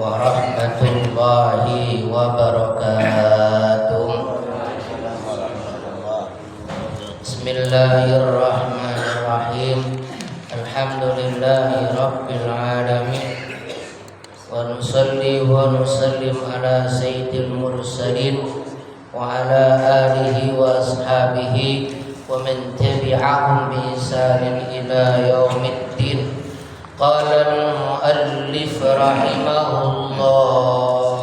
warahmatullahi wabarakatuh. Bismillahirrahmanirrahim. Alhamdulillahi rabbil alamin. Wa nusalli wa nusallim ala sayyidil mursalin wa ala alihi wa ashabihi wa man tabi'ahum bi ihsanin ila yaumiddin. Qala al-muallif rahimahullah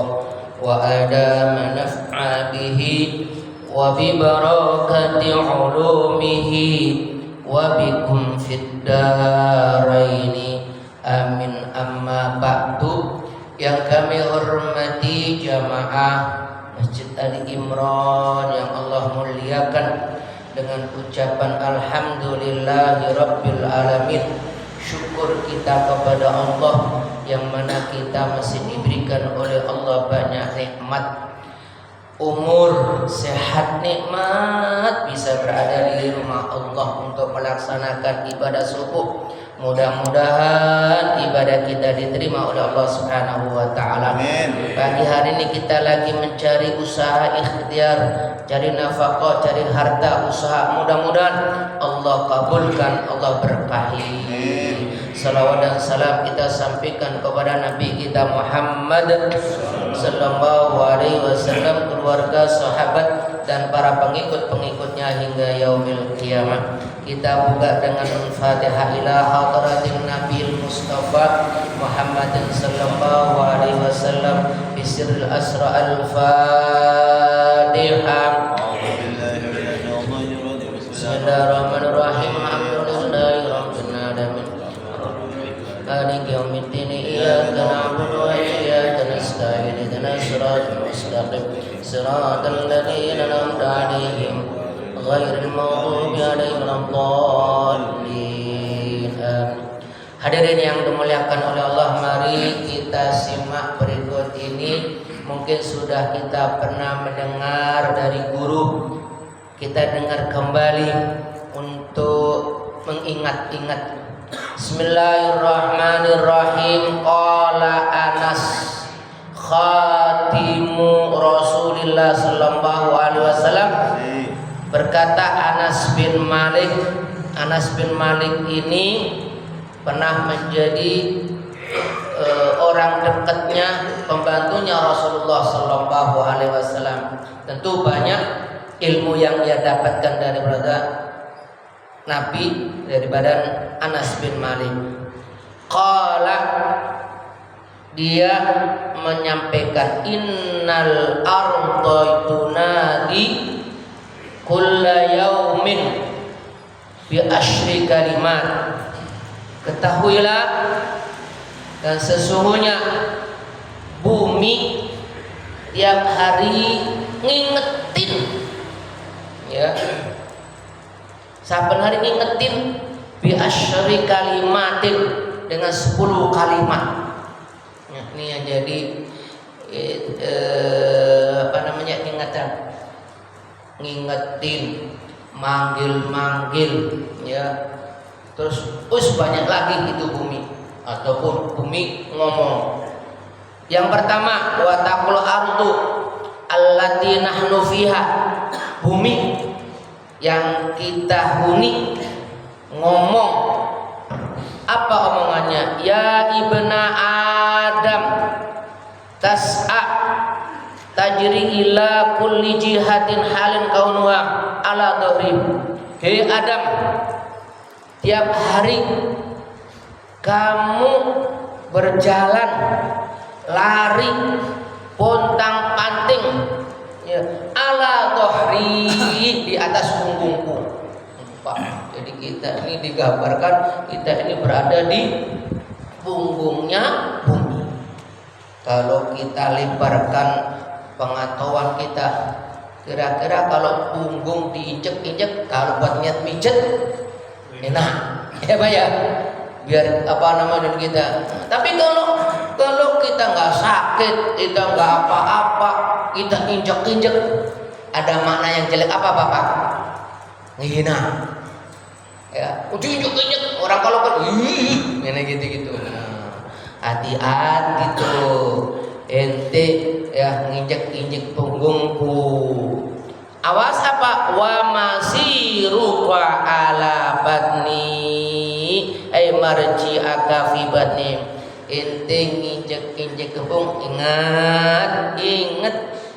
wa adama naf'a bihi wa bi barakati ulumihi wa bikum fid daraini amin. Amma ba'du. Yang kami hormati jamaah Masjid Ali Imran yang Allah muliakan dengan ucapan alhamdulillahi rabbil alamin. Syukur kita kepada Allah yang mana kita masih diberikan oleh Allah banyak nikmat, umur, sehat, nikmat, bisa berada di rumah Allah untuk melaksanakan ibadah subuh. Mudah-mudahan ibadah kita diterima oleh Allah Subhanahu wa taala. Pagi hari ini kita lagi mencari usaha ikhtiar, cari nafkah, cari harta usaha. Mudah-mudahan Allah kabulkan, Allah berkahi. Salawat dan salam kita sampaikan kepada Nabi kita Muhammad sallallahu alaihi wasallam, keluarga, sahabat dan para pengikut-pengikutnya hingga yaumil qiyamah. Kita buka dengan Fatihah ila hadratin Nabil Mustafa Muhammadin sallallahu alaihi wasallam bisirril asra al-Fatihah. Bismillahirrahmanirrahim. Alhamdulillahi rabbil alamin. Maliki yaumiddin. Iyyaka na'budu wa iyyaka nasta'in. Ihdinas siratal mustaqim. Siratal ladzina an'amta 'alaihim ghairil maghdubi 'alaihim waladdallin. Hadirin yang dimuliakan oleh Allah, mari kita simak berikut ini. Mungkin sudah kita pernah mendengar dari guru, kita dengar kembali untuk mengingat-ingat. Bismillahirrahmanirrahim. Qala Anas khatimu Rasulillah sallallahu alaihi wasallam. Berkata Anas bin Malik. Anas bin Malik ini pernah menjadi orang dekatnya, pembantunya Rasulullah sallallahu alaihi wasallam. Tentu banyak ilmu yang dia dapatkan daripada Nabi, daripada Anas bin Malik. Qala, dia menyampaikan, innal arda tunadi kulla yaumin bi asyri kalimat. Ketahuilah dan sesungguhnya bumi tiap hari ngingetin, ya, saben hari ngingetin bi asyri kalimatin, dengan 10 kalimat. Ya, ini yang jadi ingatan, ngingetin, manggil-manggil, ya. Terus banyak lagi itu bumi, ataupun bumi ngomong. Yang pertama, wa taqul ardu allati nahnu fiha. Bumi yang kita huni ngomong. Apa omongannya? Ya ibna Adam tas'a tajri ila kulli jihatin halin kaunuha ala dhahri. Hei Adam, tiap hari kamu berjalan, lari, pontang-panting, ya, ala dhahri, di atas punggungku. Pak, jadi kita ini digambarkan, kita ini berada di punggungnya bumi. Kalau kita lebarkan pengetahuan kita, kira-kira kalau punggung diinjek-injek, kalau buat niat mijet enak, ya Pak ya, biar kita. Tapi kalau kita nggak sakit, kita nggak apa-apa, kita injek-injek, ada makna yang jelek apa Bapak? Ngehina, ya, injek-injek orang kalau kan, ini gitu-gitu. Hati-hati tuh. injek-injek punggungku. Awas apa? Wa masiruka ala batni ay marji'aka fi batni. Ente injek-injek kepung, ingat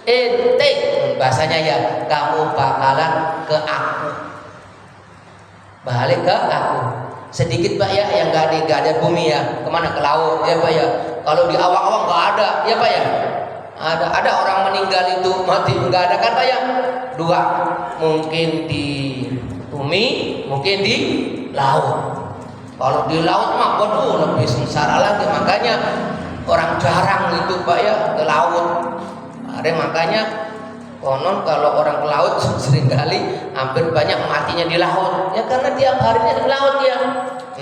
ente bahasanya ya, kamu bakalan ke aku, balik ke aku. Sedikit Pak ya yang nggak ada bumi ya, kemana? Ke laut ya Pak ya. Kalau di awang-awang nggak ada ya Pak ya. Ada orang meninggal itu mati nggak ada kan Pak ya. Dua, mungkin di bumi, mungkin di laut. Kalau di laut mah waduh lebih sengsara lagi. Makanya orang jarang itu Pak ya ke laut. Ada makanya konon kalau orang ke laut seringkali hampir banyak matinya di laut. Ya karena tiap harinya di laut ya.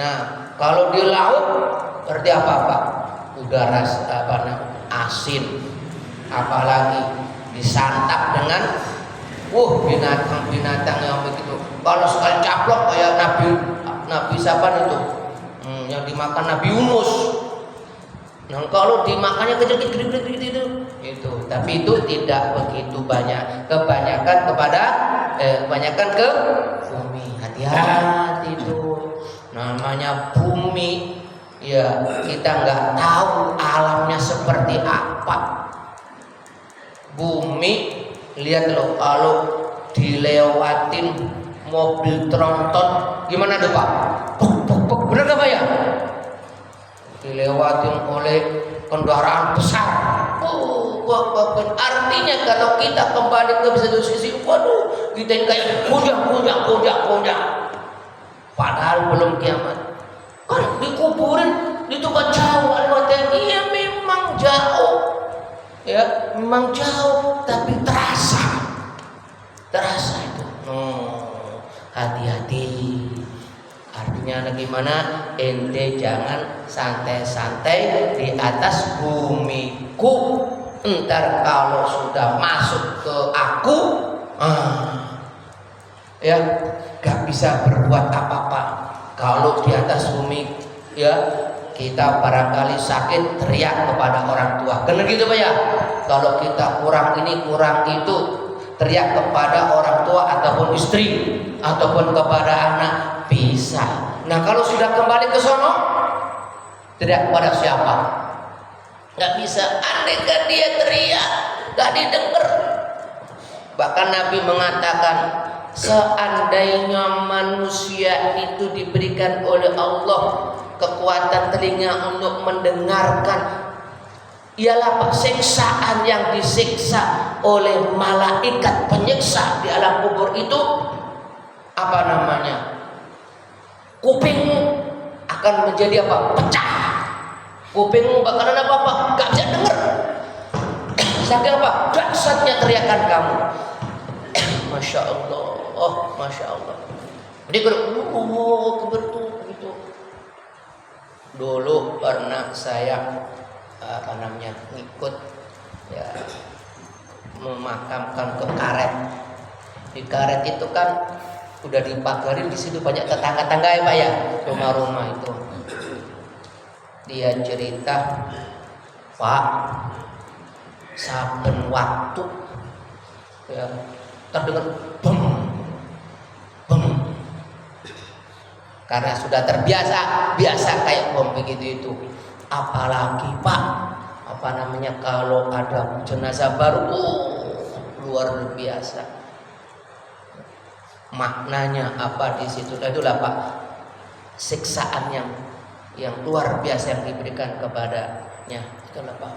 Nah kalau di laut berarti apa Pak? Udara asin, apalagi disantap dengan binatang-binatang yang begitu. Kalau sekali caplok kayak Nabi siapa itu? Yang dimakan Nabi Yunus. Nah, kalau dimakannya kecil-kecil itu, tapi itu tidak begitu banyak. Kebanyakan ke bumi. Hati-hati itu. Namanya bumi. Ya, kita nggak tahu alamnya seperti apa. Bumi, lihat loh, kalau dilewatin mobil tronton gimana tuh Pak? Bener gak Pak ya? Dilewatin oleh kendaraan besar. Artinya kalau kita kembali ke satu sisi, waduh, kita yang kayak punya. Padahal belum kiamat. Kan dikuburin di tempat jauh lewatnya. Iya memang jauh. Ya, memang jauh tapi terasa itu. Hati-hati. Artinya bagaimana? Ente jangan santai-santai di atas bumiku. Entar kalau sudah masuk ke aku, ya gak bisa berbuat apa-apa. Kalau di atas bumi, ya kita barangkali sakit teriak kepada orang tua. Kena gitu Pak ya. Kalau kita kurang ini kurang itu, teriak kepada orang tua ataupun istri ataupun kepada anak bisa. Nah kalau sudah kembali ke sono, teriak kepada siapa? Gak bisa. Andaikan dia teriak gak didengar. Bahkan Nabi mengatakan, seandainya manusia itu diberikan oleh Allah kekuatan telinga untuk mendengarkan, ialah siksaan yang disiksa oleh malaikat penyiksa di alam kubur itu, apa namanya, kupingmu akan menjadi apa? Pecah. Kupingmu bakalan apa? Gak bisa dengar. Saking apa? Dahsyatnya teriakan kamu. Masya Allah. Masya Allah. Dia begitu. Dulu pernah saya ngikut ya, memakamkan ke karet. Di karet itu kan udah dipagarin, di situ banyak tetangga-tetangga ya Pak ya, rumah-rumah itu. Dia cerita, Pak, saben waktu ya terdengar bom, karena sudah terbiasa kayak bom begitu itu. Apalagi Pak, kalau ada jenazah baru, luar biasa. Maknanya apa di situ? Itulah Pak, siksaan yang luar biasa yang diberikan kepadanya. Itulah Pak.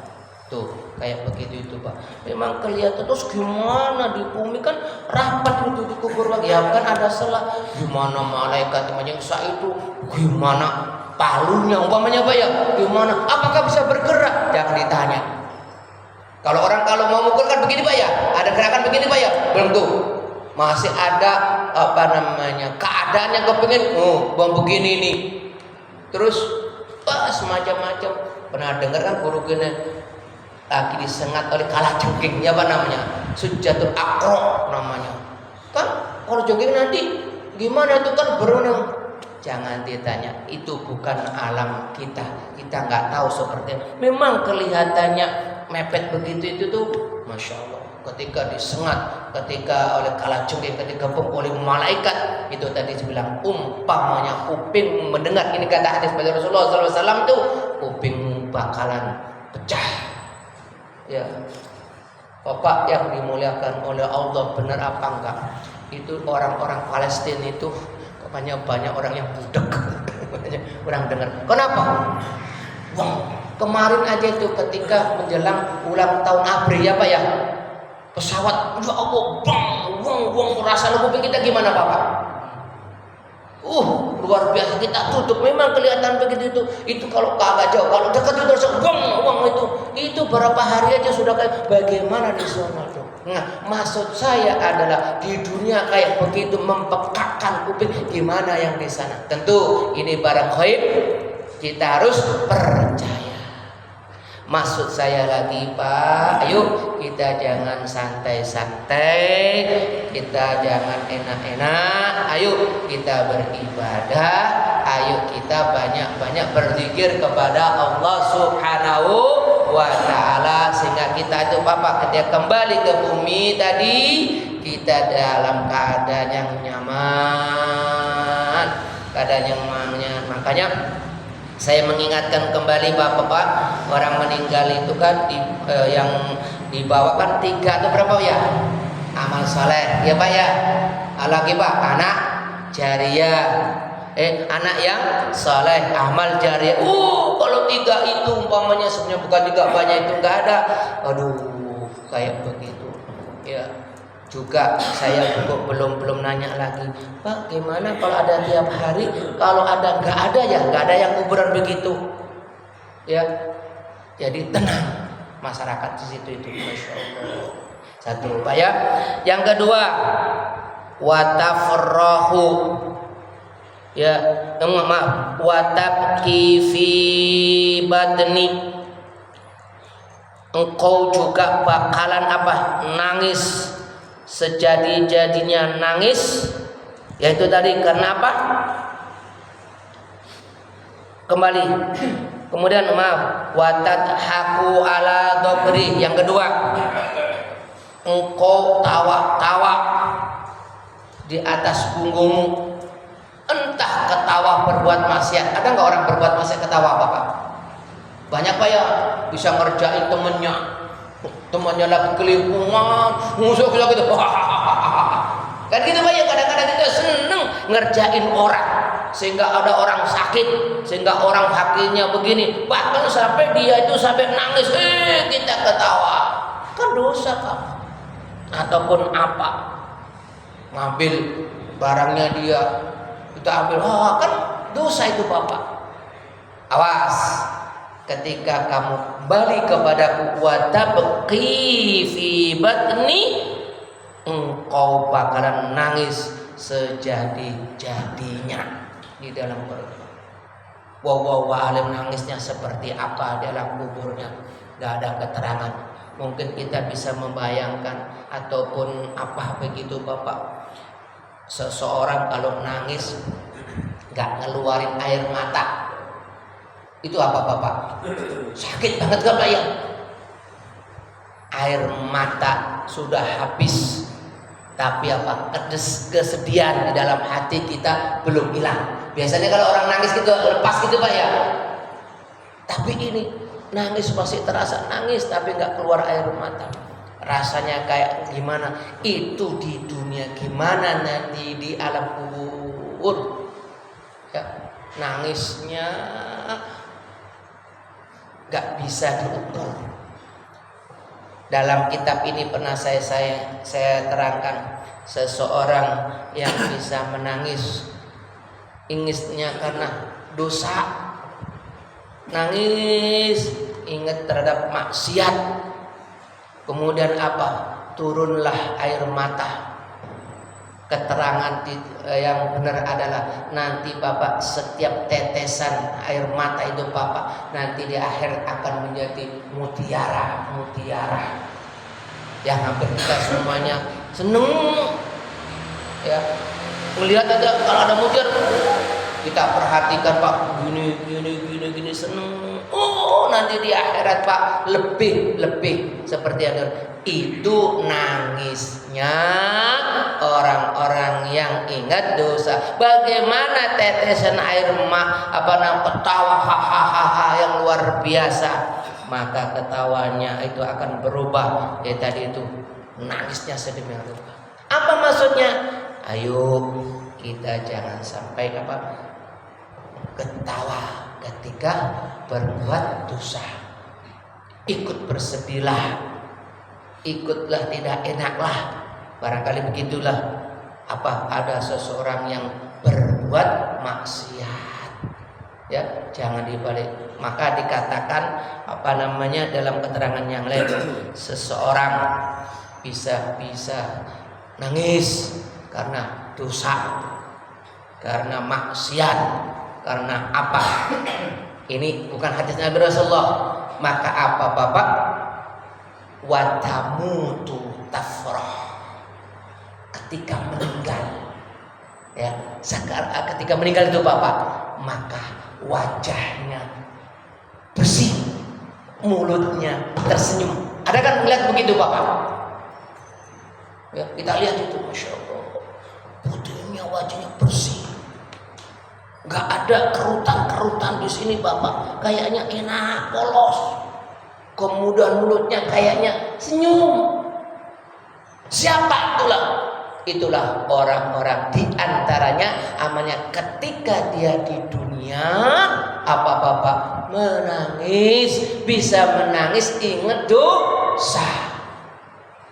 Tuh kayak begitu itu Pak. Memang kelihatan. Terus gimana di bumi kan rapat itu dikubur lagi. Ya kan ada selah. Gimana malaikat menyiksa itu? Gimana palunya umpamanya Pak ya? Gimana? Apakah bisa bergerak? Jangan ditanya. Kalau mau mukul kan begini Pak ya? Ada gerakan begini Pak ya? Belum tuh. Masih ada keadaan yang kepingin bom begini nih. Terus semacam-macam. Pernah dengar kan guru gini lagi disengat oleh kalajengking, ya apa namanya? Sujatul Aqra namanya. Kan kalau jengking nanti gimana itu kan berenang. Jangan ditanya, itu bukan alam kita. Kita nggak tahu seperti itu. Memang kelihatannya mepet begitu itu tuh, masya Allah. Ketika disengat, ketika oleh kalajengking, ketika oleh malaikat, itu tadi bilang umpamanya kuping mendengar. Ini kata hadis dari Rasulullah SAW tuh, kuping bakalan pecah. Ya, Bapak yang dimuliakan oleh Allah, benar apa enggak? Itu orang-orang Palestina itu banyak orang yang budek, orang dengar. Kenapa? Wah, kemarin aja itu ketika menjelang ulang tahun ABRI ya Pak ya, pesawat, ya Allah, bang, rasa kuping kita gimana Bapak? Luar biasa, kita tutup, memang kelihatan begitu itu kalau agak jauh, kalau dekat itu langsung bang itu berapa hari aja sudah kayak bagaimana di sana tuh. Nah, maksud saya adalah di dunia kayak begitu mempekakkan kuping, gimana yang di sana? Tentu ini barang gaib, kita harus percaya. Maksud saya lagi Pak, ayo kita jangan santai-santai, kita jangan enak-enak, ayo kita beribadah, ayo kita banyak-banyak berzikir kepada Allah Subhanahu wa Ta'ala, sehingga kita itu Bapak ketika kembali ke bumi tadi kita dalam keadaan yang nyaman, makanya saya mengingatkan kembali Bapak-bapak, orang meninggal itu kan yang dibawakan 3 atau berapa ya? Amal soleh, ya Pak ya. Lagi Pak, anak jariah, anak yang soleh, amal jariah. Kalau 3 itu umpamanya sebenarnya bukan 3 banyak itu enggak ada. Aduh, kayak begitu. Ya. Juga saya juga belum nanya lagi, Pak, gimana kalau ada tiap hari? Kalau ada nggak ada yang kuburan begitu, ya. Jadi tenang masyarakat di situ itu, masya Allah. Satu, Pak ya. Yang kedua, watafrahu, ya, maaf, watabki fi batni. Engkau juga bakalan apa? Nangis. Sejadi-jadinya nangis, yaitu tadi karena apa? Kembali. Kemudian maaf, watadhaku ala dobri. Yang kedua, engkau tawa-tawa di atas punggungmu. Entah ketawa berbuat maksiat. Ada nggak orang berbuat maksiat ketawa Bapak? Banyak Pak ya, bisa ngerjain temannya lagi kelimpungan, musuh gitu, kan gitu Pak ya. Kadang-kadang kita seneng ngerjain orang, sehingga ada orang sakit, sehingga orang hakimnya begini, bahkan sampai dia itu sampai nangis, kita ketawa, kan dosa Pak. Ataupun apa, ngambil barangnya dia, kita ambil, kan dosa itu Bapak. Awas, ketika kamu kembali kepada watabqi fi batni, engkau bakalan nangis sejadi-jadinya di dalam perut. Wallahu a'lam nangisnya seperti apa dalam kuburnya, gak ada keterangan. Mungkin kita bisa membayangkan ataupun apa begitu Bapak. Seseorang kalau nangis gak ngeluarin air mata, itu apa Bapak? Sakit banget gak Pak ya? Air mata sudah habis, tapi apa? Kesedihan di dalam hati kita belum hilang. Biasanya kalau orang nangis gitu lepas gitu Pak ya. Tapi ini nangis masih terasa nangis, tapi nggak keluar air mata. Rasanya kayak gimana? Itu di dunia, gimana nanti di alam kubur? Ya, nangisnya gak bisa diukur. Dalam kitab ini pernah saya terangkan, seseorang yang bisa menangis ingisnya karena dosa, nangis ingat terhadap maksiat, kemudian apa? Turunlah air mata. Keterangan yang benar adalah nanti Bapak setiap tetesan air mata itu Bapak nanti di akhir akan menjadi mutiara yang hampir kita semuanya seneng ya melihat aja. Kalau ada mutiara kita perhatikan Pak, gini seneng, nanti di akhirat Pak lebih seperti ada. Itu nangisnya orang-orang yang ingat dosa. Bagaimana tetesan air ketawa hahaha yang luar biasa, maka ketawanya itu akan berubah tadi itu nangisnya sedemikian rupa. Apa maksudnya? Ayo kita jangan sampai ketawa ketika berbuat dosa. Ikut bersedihlah, ikutlah tidak enaklah. Barangkali begitulah ada seseorang yang berbuat maksiat, ya jangan dibalik. Maka dikatakan dalam keterangan yang lain, seseorang bisa nangis karena dosa, karena maksiat, karena apa? Ini bukan hadis Nabi Rasulullah. Maka apa Bapak? Watamutu tafrah. Ketika meninggal, ya ketika meninggal itu Bapak, maka wajahnya bersih, mulutnya tersenyum. Ada kan melihat begitu Bapak? Ya, kita lihat itu, masya Allah, putihnya wajahnya bersih, nggak ada kerutan di sini Bapak, kayaknya enak, polos. Kemudian mulutnya kayaknya senyum. Siapa itulah? Itulah orang-orang di antaranya amalnya ketika dia di dunia Bapak menangis, bisa menangis ingat dosa.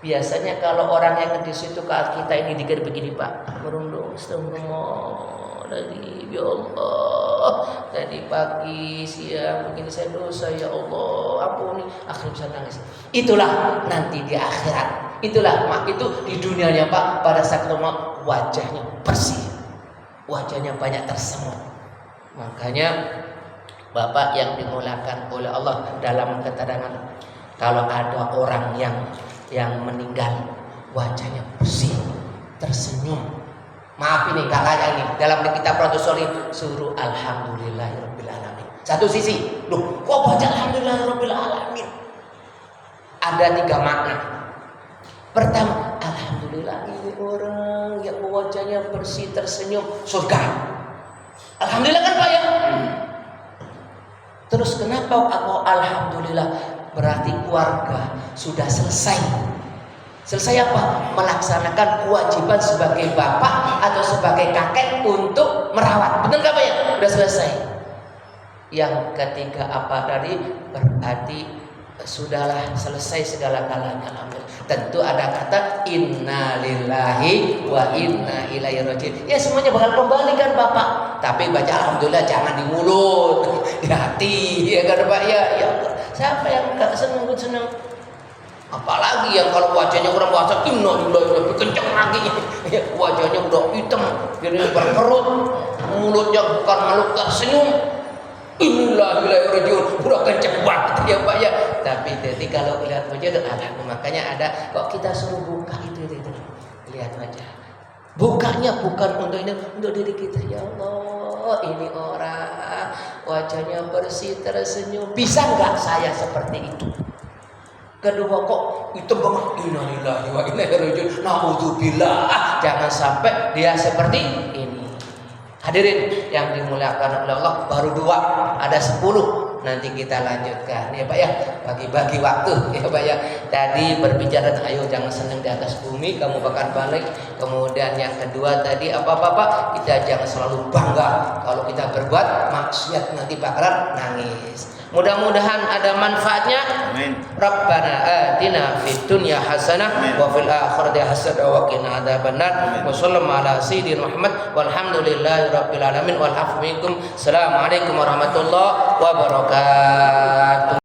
Biasanya kalau orang yang di situ kita ini dikir begini Pak, merundung, astagfirullah lagi, ya Allah, tadi pagi siang begini saya dosa, ya Allah ampuni, akhirnya bisa nangis. Itulah nanti di akhirat. Itulah itu di dunianya Pak, pada saat ketemu wajahnya bersih, wajahnya banyak tersenyum. Makanya Bapak yang dimulakan oleh Allah dalam keterangan, kalau ada orang yang meninggal wajahnya bersih, tersenyum. Maaf ini kakaknya ini dalam kitab Riyadhus Shalihin suruh alhamdulillahirabbil alamin. Satu sisi, loh kok baca alhamdulillahirabbil alamin? Ada 3 makna. Pertama, alhamdulillah ini orang yang wajahnya bersih tersenyum surga. Alhamdulillah kan Pak ya? Terus kenapa aku alhamdulillah? Berarti keluarga sudah selesai. Selesai apa? Melaksanakan kewajiban sebagai bapak atau sebagai kakek untuk merawat. Benar nggak Pak ya? Sudah selesai. Yang ketiga tadi? Berarti sudahlah selesai segala galanya. Alhamdulillah. Tentu ada kata inna lillahi wa inna ilaihi raji'un. Ya semuanya bakal kembali kan Bapak. Tapi baca alhamdulillah jangan di mulut, di hati, ya kan Pak ya. Ya siapa yang enggak senang? Apalagi yang kalau wajahnya kurang puasa, inna lillahi lebih kencang lagi. Ya, wajahnya udah hitam, jadi berkerut, mulutnya bukan makhluk tersenyum. Inilah wilayah rajiun, udah kenceng banget ya Pak ya. Tapi jadi kalau lihat wajah itu makanya ada kok kita suruh buka itu. Lihat wajah. Bukanya bukan untuk ini, untuk diri kita. Ya Allah, ini orang wajahnya bersih tersenyum. Bisa nggak saya seperti itu? Kedua kok itu banget, innalillahi wa inna ilaihi raji'un. Naudzubillah. Jangan sampai dia seperti ini. Hadirin yang dimuliakan oleh Allah, baru 2, ada 10. Nanti kita lanjutkan ya Pak ya, bagi-bagi waktu ya Pak ya. Tadi berbicara tentang ayo jangan senang di atas bumi, kamu bakal balik. Kemudian yang kedua tadi Bapak, kita jangan selalu bangga kalau kita berbuat maksiat nanti bakalan nangis. Mudah-mudahan ada manfaatnya. Amin. Rabbana atina fid dunya hasanah wa fil akhirati hasanah wa qina adzabannar. Wa sallallahu ala sayyidina Muhammad walhamdulillahi rabbil alamin wal afwu minkum. Assalamualaikum warahmatullahi wabarakatuh.